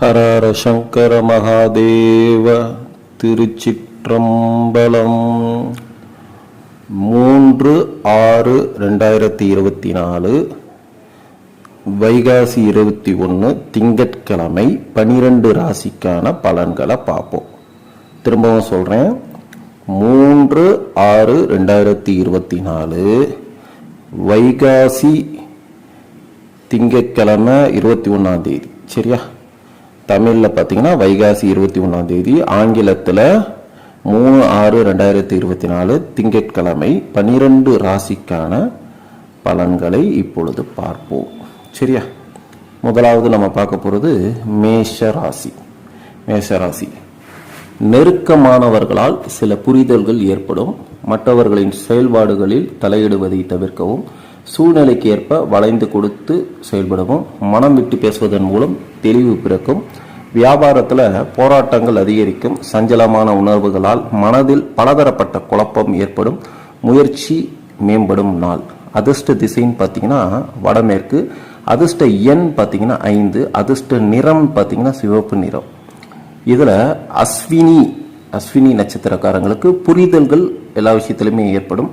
ஹரஹர சங்கர மகாதேவ. திருச்சிற்றம்பலம். 3/6/2024 வைகாசி 21 திங்கட்கிழமை 12 ராசிக்கான பலன்களை பார்ப்போம். திரும்பவும் சொல்றேன், 3/6/2024 வைகாசி திங்கட்கிழமை 21ஆம் தேதி. சரியா? தமிழில் பார்த்தீங்கன்னா வைகாசி 21ஆம் தேதி, ஆங்கிலத்தில் 3/6/2024 திங்கட்கிழமை 12 ராசிக்கான பலன்களை இப்பொழுது பார்ப்போம். சரியா? முதலாவது நம்ம பார்க்க போகிறது மேஷ ராசி. மேஷராசி நெருக்கமானவர்களால் சில புரிதல்கள் ஏற்படும். மற்றவர்களின் செயல்பாடுகளில் தலையிடுவதை தவிர்க்கவும், சூழ்நிலைக்கு ஏற்ப வளைந்து கொடுத்து செயல்படவும், மனம் விட்டு பேசுவதன் மூலம் தெளிவு பிறக்கும். வியாபாரத்தில் போராட்டங்கள் அதிகரிக்கும். சஞ்சலமான உணர்வுகளால் மனதில் பலதரப்பட்ட குழப்பம் ஏற்படும். முயற்சி மேம்படும் நாள். அதிர்ஷ்ட திசைன்னு பார்த்தீங்கன்னா வடமேற்கு. அதிர்ஷ்ட எண் பார்த்தீங்கன்னா 5. அதிர்ஷ்ட நிறம் பார்த்தீங்கன்னா சிவப்பு நிறம். இதில் அஸ்வினி நட்சத்திரக்காரங்களுக்கு புரிதல்கள் எல்லா விஷயத்திலுமே ஏற்படும்.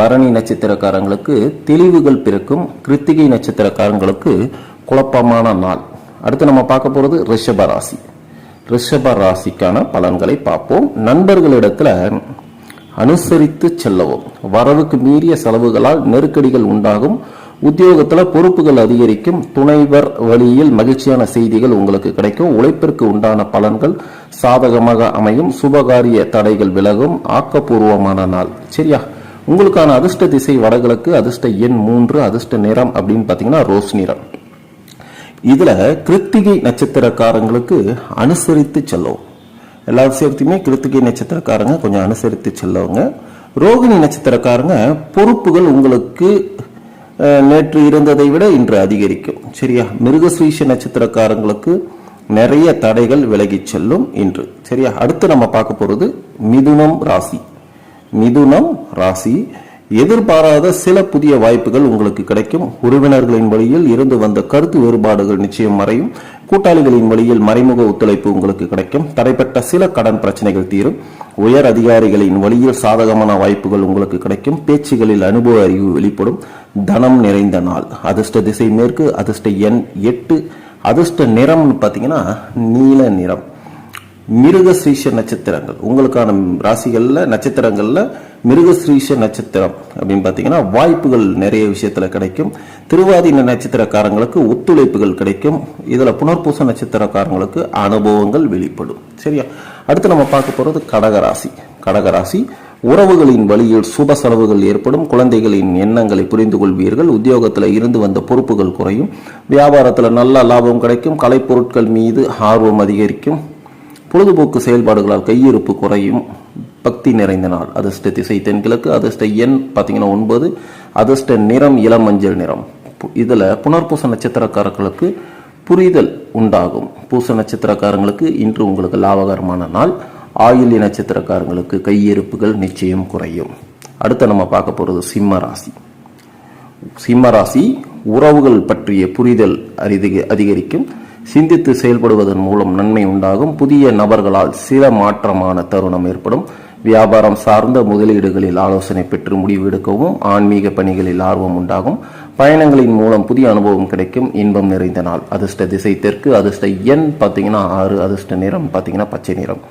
பரணி நட்சத்திரக்காரங்களுக்கு தெளிவுகள் பிறக்கும். கிருத்திகை நட்சத்திரக்காரங்களுக்கு குழப்பமான நாள். அடுத்து நம்ம பார்க்க போறது ரிஷப ராசி. ரிஷப ராசிக்கான பலன்களை பார்ப்போம். நண்பர்களிடத்துல அனுசரித்து செல்லவும். வரவுக்கு மீறிய செலவுகளால் நெருக்கடிகள் உண்டாகும். உத்தியோகத்துல பொறுப்புகள் அதிகரிக்கும். துணைவர் வழியில் மகிழ்ச்சியான செய்திகள் உங்களுக்கு கிடைக்கும். உழைப்பிற்கு உண்டான பலன்கள் சாதகமாக அமையும். சுபகாரிய தடைகள் விலகும். ஆக்கப்பூர்வமான நாள். சரியா? உங்களுக்கான அதிர்ஷ்ட திசை வடகிழக்கு. அதிர்ஷ்ட எண் 3. அதிர்ஷ்ட நிறம் அப்படின்னு பாத்தீங்கன்னா ரோஸ் நிறம். இதுல கிருத்திகை நட்சத்திரக்காரங்களுக்கு அனுசரித்து செல்லவும். எல்லா விஷயத்தையுமே கிருத்திகை நட்சத்திரக்காரங்க கொஞ்சம் அனுசரித்து செல்லவங்க. ரோகிணி நட்சத்திரக்காரங்க பொறுப்புகள் உங்களுக்கு நேற்று இருந்ததை விட இன்று அதிகரிக்கும். சரியா? மிருகஸ்ரீஷ நட்சத்திரக்காரங்களுக்கு நிறைய தடைகள் விலகி செல்லும் இன்று. சரியா? அடுத்து நம்ம பார்க்க போறது மிதுனம் ராசி. மிதுனம் ராசி எதிர்பாராத சில புதிய வாய்ப்புகள் உங்களுக்கு கிடைக்கும். உறவினர்களின் வழியில் இருந்து வந்த கருத்து வேறுபாடுகள் நிச்சயம் மறையும். கூட்டாளிகளின் வழியில் மறைமுக ஒத்துழைப்பு உங்களுக்கு கிடைக்கும். தடைப்பட்ட சில கடன் பிரச்சனைகள் தீரும். உயர் அதிகாரிகளின் வழியில் சாதகமான வாய்ப்புகள் உங்களுக்கு கிடைக்கும். பேச்சுகளில் அனுபவ அறிவு வெளிப்படும். தனம் நிறைந்த நாள். அதிர்ஷ்ட திசை மேற்கு. அதிர்ஷ்ட எண் 8. அதிர்ஷ்ட நிறம்னு பார்த்தீங்கன்னா நீல நிறம். மிருகஸ்ரீஷ நட்சத்திரங்கள் உங்களுக்கான ராசிகள்ல நட்சத்திரங்கள்ல மிருகஸ்ரீஷ நட்சத்திரம் அப்படின்னு பாத்தீங்கன்னா வாய்ப்புகள் நிறைய விஷயத்துல கிடைக்கும். திருவாதிரை நட்சத்திரக்காரங்களுக்கு ஒத்துழைப்புகள் கிடைக்கும். இதுல புனர்பூச நட்சத்திரக்காரங்களுக்கு அனுபவங்கள் வெளிப்படும். சரியா? அடுத்து நம்ம பார்க்க போறது கடகராசி. கடகராசி உறவுகளின் வழியில் சுப செலவுகள் ஏற்படும். குழந்தைகளின் எண்ணங்களை புரிந்து கொள்வீர்கள். உத்தியோகத்துல இருந்து வந்த பொறுப்புகள் குறையும். வியாபாரத்துல நல்ல லாபம் கிடைக்கும். கலைப்பொருட்கள் மீது ஆர்வம் அதிகரிக்கும். பொழுதுபோக்கு செயல்பாடுகளால் கையிருப்பு குறையும். பக்தி நிறைந்த நாள். அதிர்ஷ்ட திசை தென்கிழக்கு. அதிர்ஷ்ட எண் பார்த்தீங்கன்னா 9. அதிர்ஷ்ட நிறம் இளம் மஞ்சள் நிறம். இதுல புனர்பூச நட்சத்திரக்காரர்களுக்கு புரிதல் உண்டாகும். பூச நட்சத்திரக்காரங்களுக்கு இன்று உங்களுக்கு லாபகரமான நாள். ஆயில்ய நட்சத்திரக்காரங்களுக்கு கையிருப்புகள் நிச்சயம் குறையும். அடுத்து நம்ம பார்க்க போறது சிம்ம ராசி. சிம்ம ராசி உறவுகள் பற்றிய புரிதல் அதிகரிக்கும். சிந்தித்து செயல்படுவதன் மூலம் நன்மை உண்டாகும். புதிய நபர்களால் சில மாற்றமான தருணம் ஏற்படும். வியாபாரம் சார்ந்த முதலீடுகளில் ஆலோசனை பெற்று முடிவு எடுக்கவும். ஆன்மீக பணிகளில் ஆர்வம் உண்டாகும். பயணங்களின் மூலம் புதிய அனுபவம் கிடைக்கும். இன்பம் நிறைந்த நாள். அதிர்ஷ்ட திசை தெற்கு. அதிர்ஷ்ட எண் பார்த்தீங்கன்னா 6. அதிர்ஷ்ட நிறம் பார்த்தீங்கன்னா பச்சை நிறம்.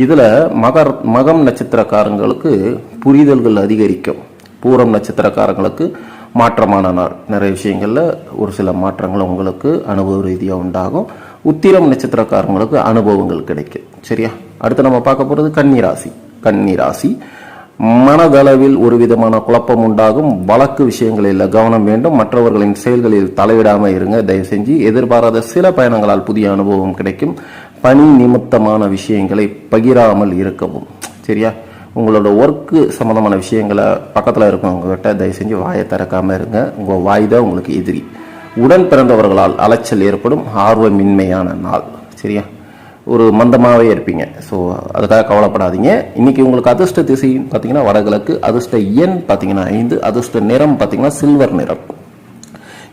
இதுல மகம் நட்சத்திரக்காரங்களுக்கு புரிதல்கள் அதிகரிக்கும். பூரம் நட்சத்திரக்காரங்களுக்கு மாற்றமான நாள். நிறைய விஷயங்கள்ல ஒரு சில மாற்றங்கள் உங்களுக்கு அனுபவ ரீதியாக உண்டாகும். உத்திரம் நட்சத்திரக்காரங்களுக்கு அனுபவங்கள் கிடைக்கும். சரியா? அடுத்து நம்ம பார்க்க போறது கன்னிராசி. கன்னிராசி மனதளவில் ஒரு விதமான குழப்பம் உண்டாகும். வழக்கு விஷயங்களில் கவனம் வேண்டும். மற்றவர்களின் செயல்களில் தலையிடாம இருங்க தயவு செஞ்சு. எதிர்பாராத சில பயணங்களால் புதிய அனுபவம் கிடைக்கும். பணி நிமித்தமான விஷயங்களை பகிராமல் இருக்கவும். சரியா? உங்களோட ஒர்க்கு சம்பந்தமான விஷயங்களை பக்கத்தில் இருக்கவங்க கிட்ட தயவு செஞ்சு வாயை திறக்காம இருங்க. உங்க வாய் தான் உங்களுக்கு எதிரி. உடன் பிறந்தவர்களால் அலைச்சல் ஏற்படும். ஆர்வமின்மையான நாள். சரியா? ஒரு மந்தமாகவே இருப்பீங்க. ஸோ அதுக்காக கவலைப்படாதீங்க. இன்னைக்கு உங்களுக்கு அதிர்ஷ்ட திசை பார்த்தீங்கன்னா வடகிழக்கு. அதிர்ஷ்ட எண் பார்த்தீங்கன்னா 5. அதிர்ஷ்ட நிறம் பார்த்தீங்கன்னா சில்வர் நிறம்.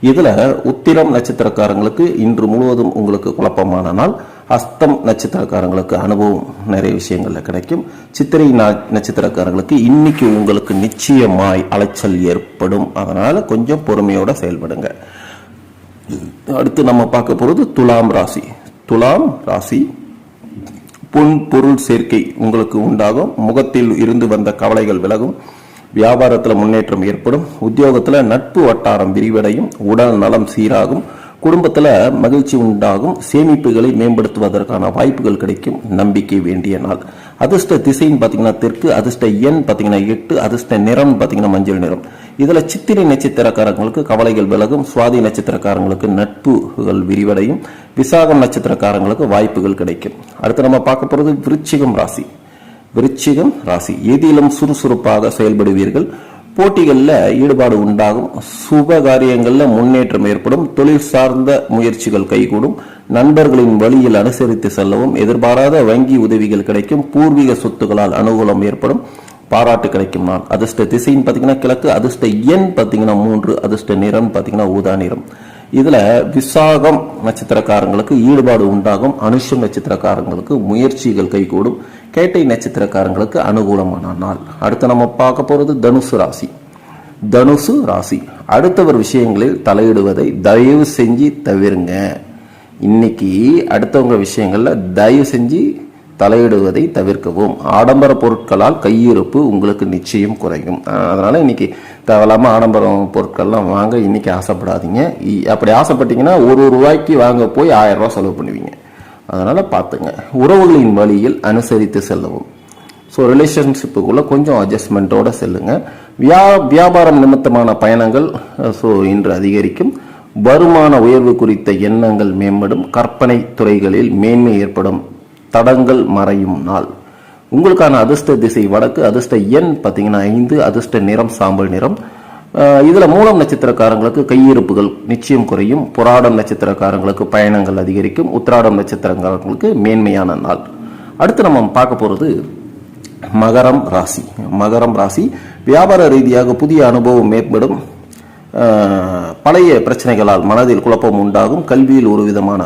இதுல உத்திரம் நட்சத்திரக்காரங்களுக்கு இன்று முழுவதும் உங்களுக்கு குழப்பமான நாள். அஸ்தம் நட்சத்திரக்காரங்களுக்கு அனுபவம் நிறைய விஷயங்கள்ல கிடைக்கும். சித்திரை நட்சத்திரக்காரங்களுக்கு இன்னைக்கு உங்களுக்கு நிச்சயமாய் அலைச்சல் ஏற்படும். அதனால கொஞ்சம் பொறுமையோட செயல்படுங்க. அடுத்து நம்ம பார்க்க போறது துலாம் ராசி. துலாம் ராசி பொன் பொருள் சேர்க்கை உங்களுக்கு உண்டாகும். முகத்தில் இருந்து வந்த கவலைகள் விலகும். வியாபாரத்தில் முன்னேற்றம் ஏற்படும். உத்தியோகத்தில் நட்பு வட்டாரம் விரிவடையும். உடல் நலம் சீராகும். குடும்பத்தில் மகிழ்ச்சி உண்டாகும். சேமிப்புகளை மேம்படுத்துவதற்கான வாய்ப்புகள் கிடைக்கும். நம்பிக்கை வேண்டிய நாள். அதிர்ஷ்ட திசைன்னு பார்த்தீங்கன்னா தெற்கு. அதிர்ஷ்ட எண் பார்த்தீங்கன்னா 8. அதிர்ஷ்ட நிறம் பார்த்தீங்கன்னா மஞ்சள் நிறம். இதுல சித்திரை நட்சத்திரக்காரங்களுக்கு கவலைகள் விலகும். சுவாதி நட்சத்திரக்காரங்களுக்கு நட்புகள் விரிவடையும். விசாகம் நட்சத்திரக்காரங்களுக்கு வாய்ப்புகள் கிடைக்கும். அடுத்து நம்ம பார்க்க போறது விருச்சிகம் ராசி. விருச்சிகம் ராசி எதிலும் சுறுசுறுப்பாக செயல்படுவீர்கள். போட்டிகளில் ஈடுபாடு உண்டாகும். சுப காரியங்களில் முன்னேற்றம் ஏற்படும். தொழில் சார்ந்த முயற்சிகள் கைகூடும். நண்பர்களின் வழியில் அனுசரித்து செல்லவும். எதிர்பாராத வங்கி உதவிகள் கிடைக்கும். பூர்வீக சொத்துக்களால் அனுகூலம் ஏற்படும். பாராட்டு கிடைக்கும் நாள். அதிர்ஷ்ட திசைன்னு பார்த்தீங்கன்னா கிழக்கு. அதிர்ஷ்ட எண் பார்த்தீங்கன்னா 3. அதிர்ஷ்ட நிறம் பார்த்தீங்கன்னா ஊதா நிறம். இதுல விசாகம் நட்சத்திரக்காரங்களுக்கு ஈடுபாடு உண்டாகும். அனுஷம் நட்சத்திரக்காரங்களுக்கு முயற்சிகள் கைகூடும். கேட்டை நட்சத்திரக்காரங்களுக்கு அனுகூலமான நாள். அடுத்து நம்ம பார்க்க போறது தனுசு ராசி. தனுசு ராசி அடுத்தவர் விஷயங்களில் தலையிடுவதை தயவு செஞ்சு தவிருங்க. இன்னைக்கு அடுத்தவங்க விஷயங்கள்ல தயவு செஞ்சு தலையிடுவதை தவிர்க்கவும். ஆடம்பர பொருட்களால் கையிருப்பு உங்களுக்கு நிச்சயம் குறையும். அதனால இன்னைக்கு தேவையில்லாம ஆடம்பர பொருட்கள்லாம் வாங்க இன்னைக்கு ஆசைப்படாதீங்க. அப்படி ஆசைப்பட்டீங்கன்னா ஒரு ரூபாய்க்கு வாங்க போய் 1000 ரூபாய் செலவு பண்ணுவீங்க. அதனால பார்த்துங்க. உறவுகளின் வழியில் அனுசரித்து செல்லவும். ஸோ ரிலேஷன்ஷிப்புக்குள்ள கொஞ்சம் அட்ஜஸ்ட்மெண்ட்டோட செல்லுங்க. வியாபாரம் நிமித்தமான பயணங்கள் இன்று அதிகரிக்கும். வருமான உயர்வு குறித்த எண்ணங்கள் மேம்படும். கற்பனை துறைகளில் மேன்மை ஏற்படும். தடங்கள் மறையும் நாள். உங்களுக்கான அதிர்ஷ்ட திசை வடக்கு. அதிர்ஷ்ட எண் பார்த்தீங்கன்னா 5. அதிர்ஷ்ட நிறம் சாம்பல் நிறம். இதுல மூலம் நட்சத்திரக்காரங்களுக்கு கையிருப்புகள் நிச்சயம் குறையும். புராடம் நட்சத்திரக்காரங்களுக்கு பயணங்கள் அதிகரிக்கும். உத்திராடம் நட்சத்திரக்காரங்களுக்கு மேன்மையான நாள். அடுத்து நம்ம பார்க்க போறது மகரம் ராசி. மகரம் ராசி வியாபார ரீதியாக புதிய அனுபவம் மேம்படும். பழைய பிரச்சனைகளால் மனதில் குழப்பம் உண்டாகும். கல்வியில் ஒரு விதமான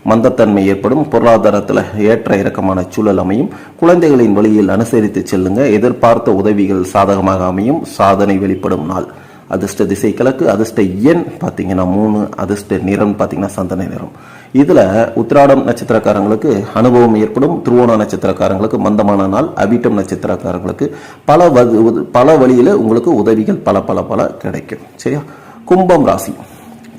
மந்தத்தன்மை ஏற்படும். பொருளாதாரத்தில் ஏற்ற இறக்கமான சூழல் அமையும். குழந்தைகளின் வழியில் அனுசரித்து செல்லுங்க. எதிர்பார்த்த உதவிகள் சாதகமாக அமையும். சாதனை வெளிப்படும் நாள். அதிர்ஷ்ட திசை கிழக்கு. அதிர்ஷ்ட எண் பார்த்தீங்கன்னா 3. அதிர்ஷ்ட நிறம் பார்த்தீங்கன்னா சந்தன நிறம். இதுல உத்திராடம் நட்சத்திரக்காரங்களுக்கு அனுபவம் ஏற்படும். திருவோண நட்சத்திரக்காரங்களுக்கு மந்தமான நாள். அவிட்டம் நட்சத்திரக்காரங்களுக்கு பல வழியில உங்களுக்கு உதவிகள் பல கிடைக்கும். சரியா? கும்பம் ராசி.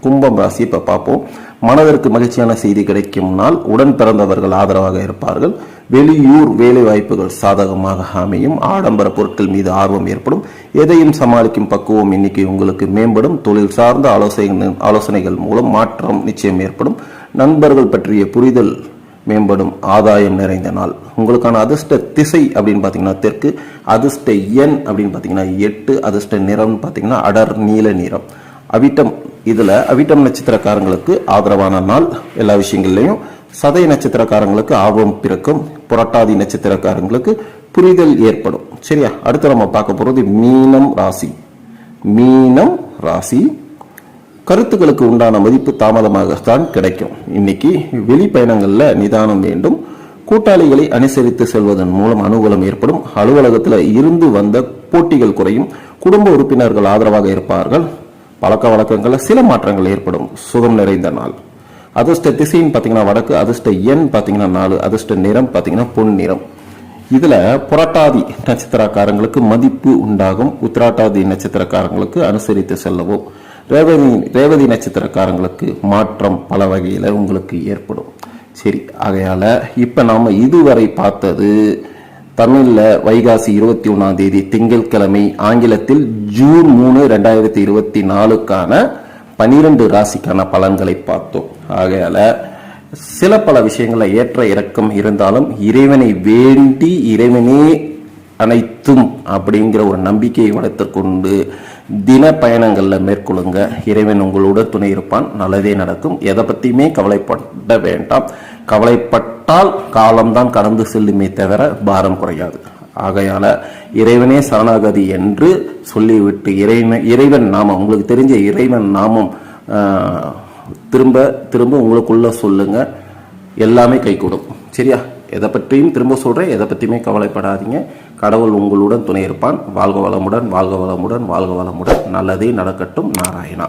கும்பம் ராசி இப்ப பார்ப்போம். மனதிற்கு மகிழ்ச்சியான செய்தி கிடைக்கும் நாள். உடன் பிறந்தவர்கள் ஆதரவாக இருப்பார்கள். வெளியூர் வேலை வாய்ப்புகள் சாதகமாக அமையும். ஆடம்பர பொருட்கள் மீது ஆர்வம் ஏற்படும். எதையும் சமாளிக்கும் பக்குவம் இன்னைக்கு உங்களுக்கு மேம்படும். தொழில் சார்ந்த ஆலோசனைகள் மூலம் மாற்றம் நிச்சயம் ஏற்படும். நண்பர்கள் பற்றிய புரிதல் மேம்படும். ஆதாயம் நிறைந்த நாள். உங்களுக்கான அதிர்ஷ்ட திசை அப்படின்னு பாத்தீங்கன்னா தெற்கு. அதிர்ஷ்ட எண் அப்படின்னு பாத்தீங்கன்னா 8. அதிர்ஷ்ட நிறம் பாத்தீங்கன்னா அடர் நீல நிறம். அவிட்டம். இதுல அவிட்டம் நட்சத்திரக்காரங்களுக்கு ஆதரவான நாள் எல்லா விஷயங்கள்லையும். சதய நட்சத்திரக்காரங்களுக்கு ஆர்வம் பிறக்கும். புரட்டாதி நட்சத்திரக்காரங்களுக்கு புரிதல் ஏற்படும். சரியா? அடுத்து நம்ம பார்க்க போறது மீனம் ராசி. மீனம் ராசி கருத்துக்களுக்கு உண்டான மதிப்பு தாமதமாகத்தான் கிடைக்கும். இன்னைக்கு வெளி பயணங்கள்ல நிதானம் வேண்டும். கூட்டாளிகளை அனுசரித்து செல்வதன் மூலம் அனுகூலம் ஏற்படும். அலுவலகத்தில் இருந்து வந்த போட்டிகள் குறையும். குடும்ப உறுப்பினர்கள் ஆதரவாக இருப்பார்கள். பழக்க வழக்கங்களில் சில மாற்றங்கள் ஏற்படும். சுகம் நிறைந்த நாள். அதிர்ஷ்ட திசைன்னு பார்த்தீங்கன்னா வடக்கு. அதிர்ஷ்ட எண் பார்த்தீங்கன்னா 4. அதிர்ஷ்ட நிறம் பார்த்தீங்கன்னா பொன் நிறம். இதுல புரட்டாதி நட்சத்திரக்காரங்களுக்கு மதிப்பு உண்டாகும். உத்திராட்டாதி நட்சத்திரக்காரங்களுக்கு அனுசரித்து செல்லவும். ரேவதி நட்சத்திரக்காரங்களுக்கு மாற்றம் பல வகையில உங்களுக்கு ஏற்படும். சரி, ஆகையால இப்ப நாம இதுவரை பார்த்தது தமிழ்ல வைகாசி 21ஆம் தேதி திங்கட்கிழமை, ஆங்கிலத்தில் ஜூன் 3, 2024க்கான 12 ராசிக்கான பலன்களை பார்த்தோம். ஆகையால சில பல விஷயங்கள ஏற்ற இறக்கம் இருந்தாலும் இறைவனை வேண்டி இறைவனே அனைத்தும் அப்படிங்கிற ஒரு நம்பிக்கையை வளர்த்துக்கொண்டு தின பயணங்கள்ல மேற்கொள்ளுங்க. இறைவன் உங்களோட துணை இருப்பான். நல்லதே நடக்கும். எதை பத்தியுமே கவலைப்பட வேண்டாம். கவலைப்பட்டால் காலம்தான் கடந்து செல்லுமே தவிர பாரம் குறையாது. ஆகையால இறைவனே சரணாகதி என்று சொல்லிவிட்டு இறைவன் நாமம், உங்களுக்கு தெரிஞ்ச இறைவன் நாமம் திரும்ப திரும்ப உங்களுக்குள்ள சொல்லுங்க, எல்லாமே கைகூடும். சரியா? எதை பற்றியும் திரும்ப சொல்றேன், எதை பற்றியுமே கவலைப்படாதீங்க. கடவுள் உங்களுடன் துணை இருப்பான். வாழ்க வளமுடன், வாழ்க வளமுடன், வாழ்க வளமுடன். நல்லதே நடக்கட்டும். நாராயணா.